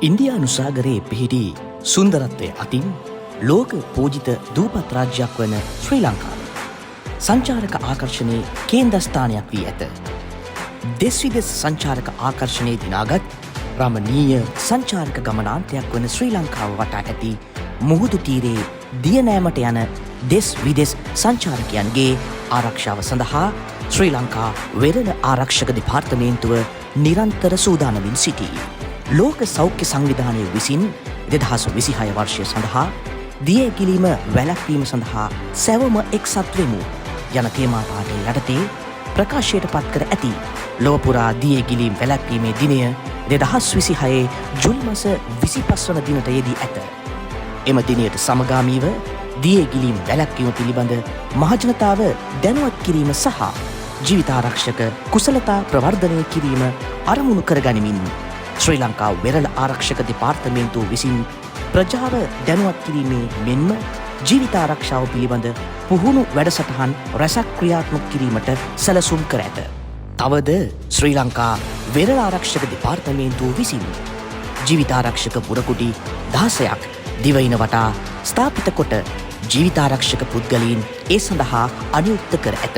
ඉන්දියානු සාගරයේ පිහිටි සුන්දරත්වය අතින් ලෝක පූජිත දූපත් රාජ්‍යයක් වන ශ්‍රී ලංකාව සංචාරක ආකර්ෂණයේ කේන්ද්‍රස්ථානයක් වී ඇත. දෙස් විදෙස් සංචාරක ආකර්ෂණයේ දිනාගත් රමණීය සංචාරක ගමනාන්තයක් වන ශ්‍රී ලංකාව වටා ඇති මුහුදු තීරයේ දියනෑමට යන දෙස් විදෙස් සංචාරකයන්ගේ ආරක්ෂාව සඳහා ශ්‍රී ලංකා වෙරළ ආරක්ෂක දෙපාර්තමේන්තුව නිරන්තර සූදානමින් සිටී. ලෝක සෞඛ්‍ය සංවිධානය විසින් 2026 වර්ෂය සඳහා දිය ගිලීම වැළැක්වීම සඳහා සැවම එක්සත් වෙමු යන තේමාපාඨය යටතේ ප්‍රකාශයට පත් කර ඇති ලොව පුරා දිය ගිලීම් වැළැක්වීමේ දිනය 2026 ජුනි මාස 25 වන දිනට යෙදී ඇත. එම දිනයට සමගාමීව දිය ගිලීම් වැළැක්වීම පිළිබඳ මහජනතාව දැනුවත් කිරීම සහ ජීවිතාරක්ෂක කුසලතා ප්‍රවර්ධනය කිරීම අරමුණු කරගනිමින් ශ්‍රී ලංකා වෙරළ ආරක්ෂක දෙපාර්තමේන්තුව විසින් ප්‍රජාව දැනුවත් කිරීමේ මෙන්ම ජීවිතාරක්ෂාව පිළිබඳ පුහුණු වැඩසටහන් රැසක් ක්‍රියාත්මක කිරීමට සැලසුම් කර ඇත. තවද ශ්‍රී ලංකා වෙරළ ආරක්ෂක දෙපාර්තමේන්තුව විසින් ජීවිතාරක්ෂක පුරකුටි 16ක් දිවයින වටා ස්ථාපිත කොට ජීවිතාරක්ෂක පුද්ගලයන් ඒ සඳහා අනුයුක්ත කර ඇත.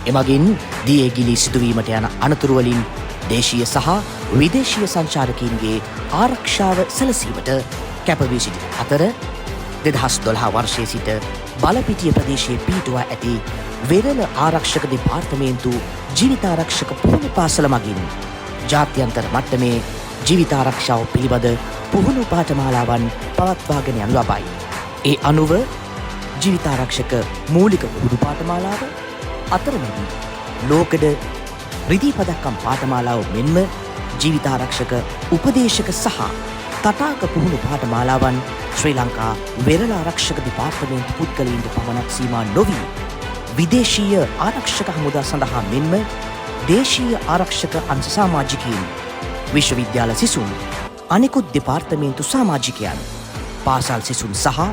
එමගින් දිය ගිලී සිදුවීමට යන අනතුරු වලින් දේශීය සහ විදේශීය සංචාරකයන්ගේ ආරක්ෂාව සැලසීමට කැපවී සිටින අතර 2012 වර්ෂයේ සිට බලපිටිය ප්‍රදේශයේ පිහිටුවා ඇති වෙරළ ආරක්ෂක දෙපාර්තමේන්තු ජීවිතාරක්ෂක පුහුණු පාසල මගින් ජාත්‍යන්තර මට්ටමේ ජීවිතාරක්ෂාව පිළිබඳ පුහුණු පාඨමාලාවන් පවත්වාගෙන යනු ලබයි. ඒ අනුව ජීවිතාරක්ෂක මූලික පුහුණු පාඨමාලාව අතරමැදි ලෝකඩ රිදී පදක්කම් පාඨමාලාව මෙන්ම ජීවිතාරක්ෂක උපදේශක සහ තටාක පුහුණු පාඨමාලාවන් ශ්‍රී ලංකා වෙරළ ආරක්ෂක දෙපාර්තමේන්තු පුද්ගලයන්ට පමණක් සීමා නොවී විදේශීය ආරක්ෂක හමුදා සඳහා මෙන්ම දේශීය ආරක්ෂක අංශ සමාජිකයින් විශ්වවිද්‍යාල සිසුන් අනෙකුත් දෙපාර්තමේන්තු සමාජිකයන් පාසල් සිසුන් සහ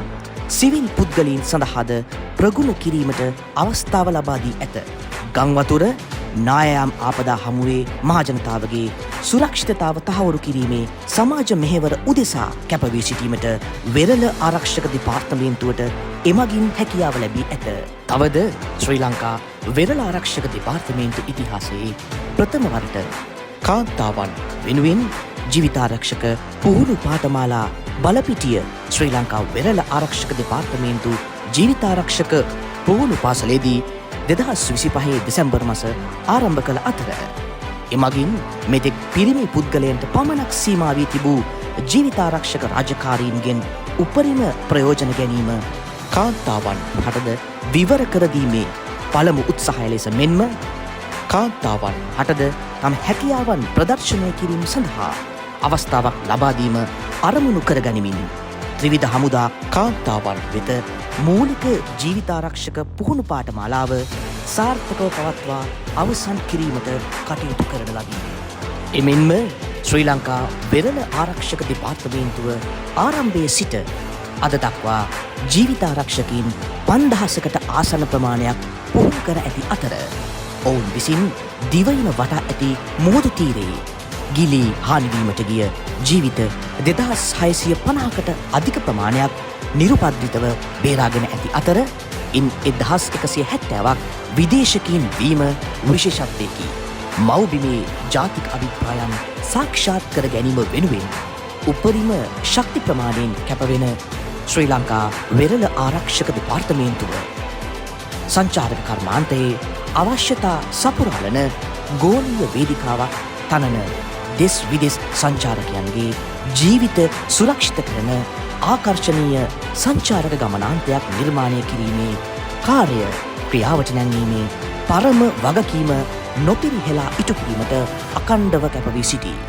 සිවිල් පුද්ගලයන් සඳහාද ප්‍රගුණ කිරීමට අවස්ථාව ලබා දී ඇත. ගංවතුර නායම් ආපදා හමුවේ මහජනතාවගේ සුරක්ෂිතතාව තහවුරු කිරීමේ සමාජ මෙහෙවර උදෙසා කැපවී සිටීමට වෙරළ ආරක්ෂක දෙපාර්තමේන්තුවට එමගින් හැකියාව ලැබී ඇත. තවද ශ්‍රී ලංකා වෙරළ ආරක්ෂක දෙපාර්තමේන්තු ඉතිහාසයේ ප්‍රථම වරට කාන්තාවන් වෙනුවෙන් ජීවිතාරක්ෂක පුහුණු පාඨමාලා බලපිටිය ශ්‍රී ලංකා වෙරළ ආරක්ෂක දෙපාර්තමේන්තු ජීවිතාරක්ෂක පුහුණු පාසලේදී 2025 දෙසැම්බර් මාස ආරම්භ කළ අතර එමගින් මෙතෙක් පිරිමි පුද්ගලයන්ට පමණක් සීමා වී තිබූ ජීවිතාරක්ෂක රාජකාරීන්ගෙන් උපරිම ප්‍රයෝජන ගැනීම කාන්තාවන් හටද විවර කර දීමේ පළමු උත්සාහය ලෙස මෙන්ම කාන්තාවන් හටද තම හැකියාවන් ප්‍රදර්ශනය කිරීම සඳහා අවස්ථාවක් ලබා දීම අරමුණු කරගනිමින් ත්‍රිවිධ හමුදා කාන්තාවන් වෙත මූලික ජීවිතාරක්ෂක පුහුණු පාඨමාලාව සාර්ථකව පවත්වා අවසන් කිරීමට කටයුතු කරන ලදී. එමෙන්ම ශ්‍රී ලංකා වෙරළ ආරක්ෂක දෙපාර්තමේන්තුව ආරම්භයේ සිට අද දක්වා ජීවිතාරක්ෂකයින් 5000කට ආසන්න ප්‍රමාණයක් පුහුණු කර ඇති අතර ඔවුන් විසින් දිවයින වටා ඇති මුහුදු තීරයේ ගිලී හානිවීමට ගිය ජීවිත 2650කට අධික ප්‍රමාණයක් නිරුපද්‍රිතව බේරාගෙන ඇති අතර ඉන් 1170ක් විදේශකීන් වීම විශේෂත්වයකි. මව්බිමේ ජාතික අභිප්‍රායන් සාක්ෂාත් කර ගැනීම වෙනුවෙන් උපරිම ශක්ති ප්‍රමාණයෙන් කැපවෙන ශ්‍රී ලංකා වෙරළ ආරක්ෂක දෙපාර්තමේන්තුව සංචාරක කර්මාන්තයේ අවශ්‍යතා සපුරාලන ගෝලීය වේදිකාවක් තනන දෙස් විදෙස් සංචාරකයන්ගේ ජීවිත සුරක්ෂිත කරන ආකර්ශනීය සංචාරක ගමනාන්තයක් නිර්මාණය කිරීමේ කාර්ය ක්‍රියාවට නැංවීමේ පරම වගකීම නොපිරිහෙලා ඉටු කිරීමට අඛණ්ඩව කැපවී සිටී.